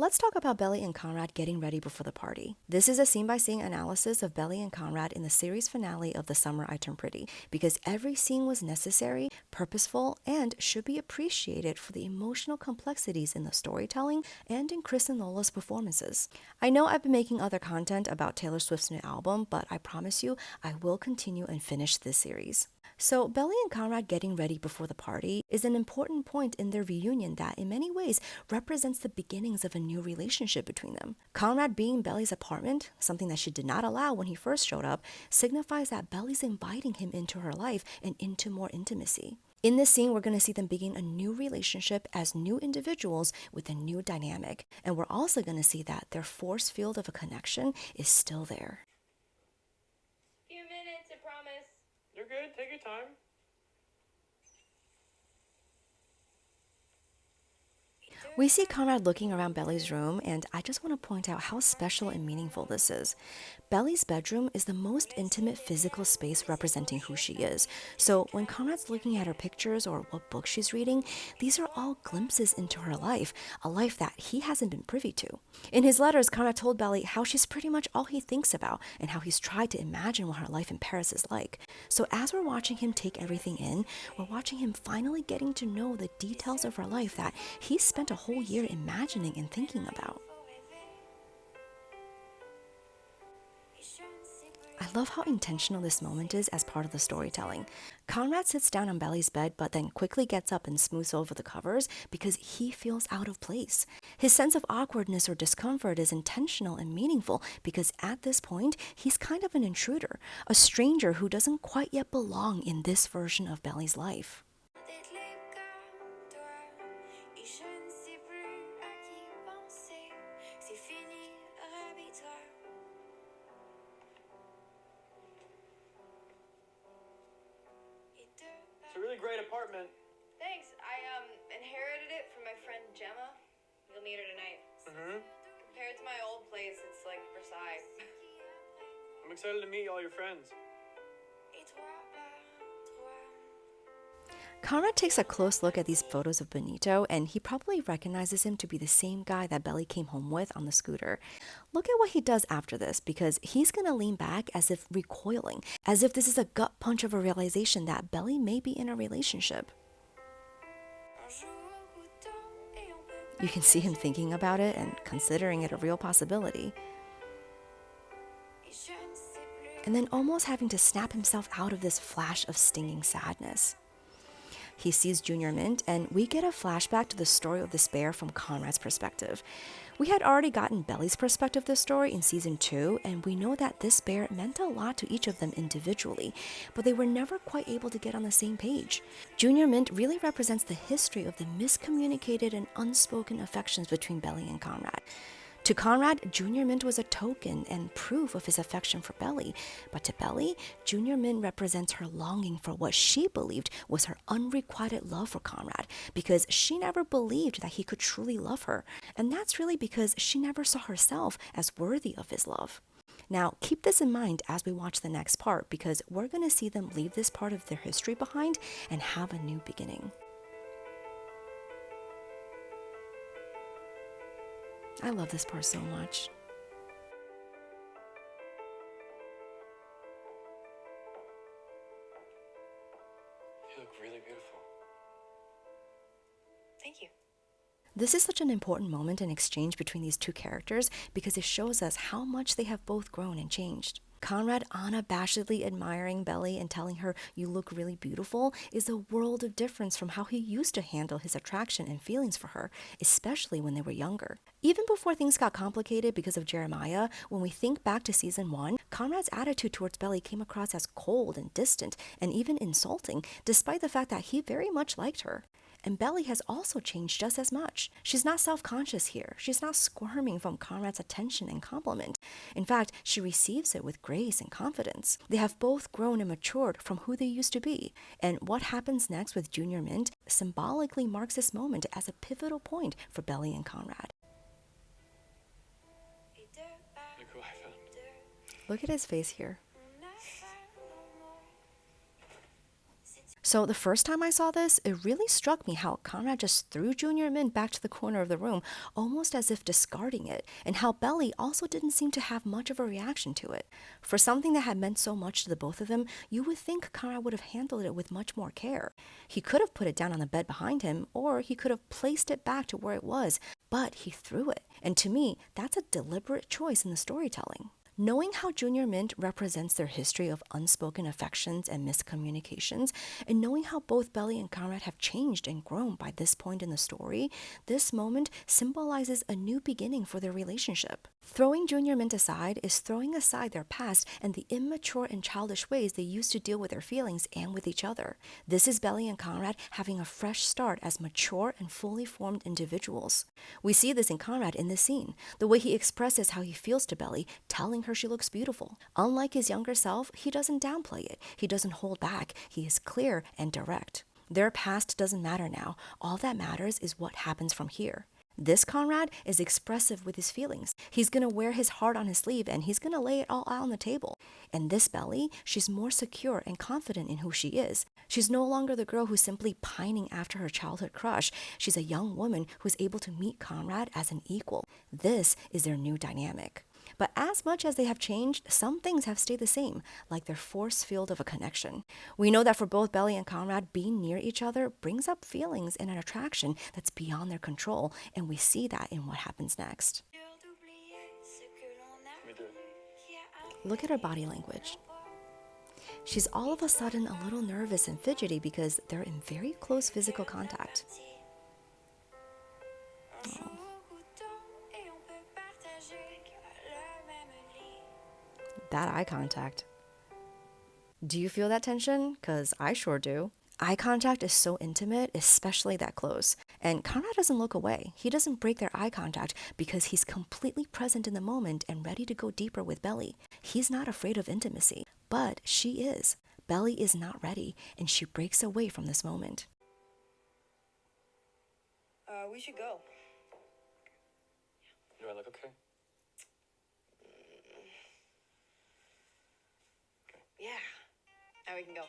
Let's talk about Belly and Conrad getting ready before the party. This is a scene-by-scene analysis of Belly and Conrad in the series finale of The Summer I Turned Pretty, because every scene was necessary, purposeful, and should be appreciated for the emotional complexities in the storytelling and in Chris and Lola's performances. I know I've been making other content about Taylor Swift's new album, but I promise you I will continue and finish this series. So, Belly and Conrad getting ready before the party is an important point in their reunion that, in many ways, represents the beginnings of a new relationship between them. Conrad being in Belly's apartment, something that she did not allow when he first showed up, signifies that Belly's inviting him into her life and into more intimacy. In this scene, we're going to see them begin a new relationship as new individuals with a new dynamic. And we're also going to see that their force field of a connection is still there. Few minutes, I promise. You're good. Take your time. We see Conrad looking around Belly's room, and I just want to point out how special and meaningful this is. Belly's bedroom is the most intimate physical space representing who she is. So when Conrad's looking at her pictures or what book she's reading, these are all glimpses into her life, a life that he hasn't been privy to. In his letters, Conrad told Belly how she's pretty much all he thinks about and how he's tried to imagine what her life in Paris is like. So as we're watching him take everything in, we're watching him finally getting to know the details of her life that he's spent a whole year imagining and thinking about. I love how intentional this moment is as part of the storytelling. Conrad sits down on Belly's bed but then quickly gets up and smooths over the covers because he feels out of place. His sense of awkwardness or discomfort is intentional and meaningful because at this point, he's kind of an intruder, a stranger who doesn't quite yet belong in this version of Belly's life. It's a really great apartment. Thanks. I inherited it from my friend Gemma. You'll meet her tonight. Compared to my old place, it's like Versailles. I'm excited to meet all your friends. Conrad takes a close look at these photos of Benito, and he probably recognizes him to be the same guy that Belly came home with on the scooter. Look at what he does after this, because he's gonna lean back as if recoiling, as if this is a gut punch of a realization that Belly may be in a relationship. You can see him thinking about it and considering it a real possibility. And then almost having to snap himself out of this flash of stinging sadness. He sees Junior Mint, and we get a flashback to the story of despair from Conrad's perspective. We had already gotten Belly's perspective of the story in season 2, and we know that this bear meant a lot to each of them individually, but they were never quite able to get on the same page. Junior Mint really represents the history of the miscommunicated and unspoken affections between Belly and Conrad. To Conrad, Junior Mint was a token and proof of his affection for Belly, but to Belly, Junior Mint represents her longing for what she believed was her unrequited love for Conrad, because she never believed that he could truly love her, and that's really because she never saw herself as worthy of his love. Now, keep this in mind as we watch the next part, because we're going to see them leave this part of their history behind and have a new beginning. I love this part so much. You look really beautiful. Thank you. This is such an important moment in exchange between these two characters because it shows us how much they have both grown and changed. Conrad unabashedly admiring Belly and telling her, "You look really beautiful," is a world of difference from how he used to handle his attraction and feelings for her, especially when they were younger. Even before things got complicated because of Jeremiah, when we think back to season 1, Conrad's attitude towards Belly came across as cold and distant and even insulting, despite the fact that he very much liked her. And Belly has also changed just as much. She's not self-conscious here. She's not squirming from Conrad's attention and compliment. In fact, she receives it with grace and confidence. They have both grown and matured from who they used to be. And what happens next with Junior Mint symbolically marks this moment as a pivotal point for Belly and Conrad. Look who I found. Look at his face here. So the first time I saw this, it really struck me how Conrad just threw Junior Mint back to the corner of the room, almost as if discarding it, and how Belly also didn't seem to have much of a reaction to it. For something that had meant so much to the both of them, you would think Conrad would have handled it with much more care. He could have put it down on the bed behind him, or he could have placed it back to where it was, but he threw it. And to me, that's a deliberate choice in the storytelling. Knowing how Junior Mint represents their history of unspoken affections and miscommunications, and knowing how both Belly and Conrad have changed and grown by this point in the story, this moment symbolizes a new beginning for their relationship. Throwing Junior Mint aside is throwing aside their past and the immature and childish ways they used to deal with their feelings and with each other. This is Belly and Conrad having a fresh start as mature and fully formed individuals. We see this in Conrad in this scene, the way he expresses how he feels to Belly, telling her she looks beautiful. Unlike his younger self, he doesn't downplay it. He doesn't hold back. He is clear and direct. Their past doesn't matter now. All that matters is what happens from here. This Conrad is expressive with his feelings. He's going to wear his heart on his sleeve and he's going to lay it all out on the table. And this Belly, she's more secure and confident in who she is. She's no longer the girl who's simply pining after her childhood crush. She's a young woman who's able to meet Conrad as an equal. This is their new dynamic. But as much as they have changed, some things have stayed the same, like their force field of a connection. We know that for both Belly and Conrad, being near each other brings up feelings and an attraction that's beyond their control, and we see that in what happens next. Let me do it. Look at her body language. She's all of a sudden a little nervous and fidgety because they're in very close physical contact. Oh. That eye contact. Do you feel that tension? Because I sure do. Eye contact is so intimate, especially that close. And Conrad doesn't look away. He doesn't break their eye contact because he's completely present in the moment and ready to go deeper with Belly. He's not afraid of intimacy, but she is. Belly is not ready, and she breaks away from this moment. We should go. Do I look okay? Yeah. Now we can go.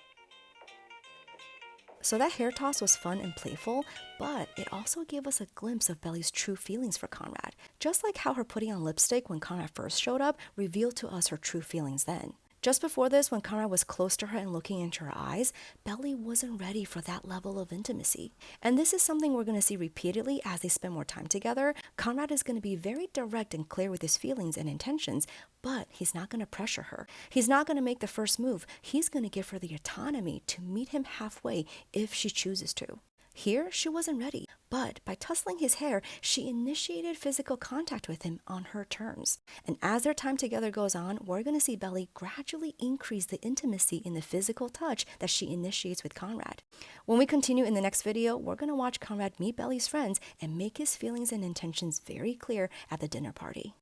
So that hair toss was fun and playful, but it also gave us a glimpse of Belly's true feelings for Conrad. Just like how her putting on lipstick when Conrad first showed up revealed to us her true feelings then. Just before this, when Conrad was close to her and looking into her eyes, Belly wasn't ready for that level of intimacy. And this is something we're going to see repeatedly as they spend more time together. Conrad is going to be very direct and clear with his feelings and intentions, but he's not going to pressure her. He's not going to make the first move. He's going to give her the autonomy to meet him halfway if she chooses to. Here, she wasn't ready, but by tussling his hair, she initiated physical contact with him on her terms. And as their time together goes on, we're going to see Belly gradually increase the intimacy in the physical touch that she initiates with Conrad. When we continue in the next video, we're going to watch Conrad meet Belly's friends and make his feelings and intentions very clear at the dinner party.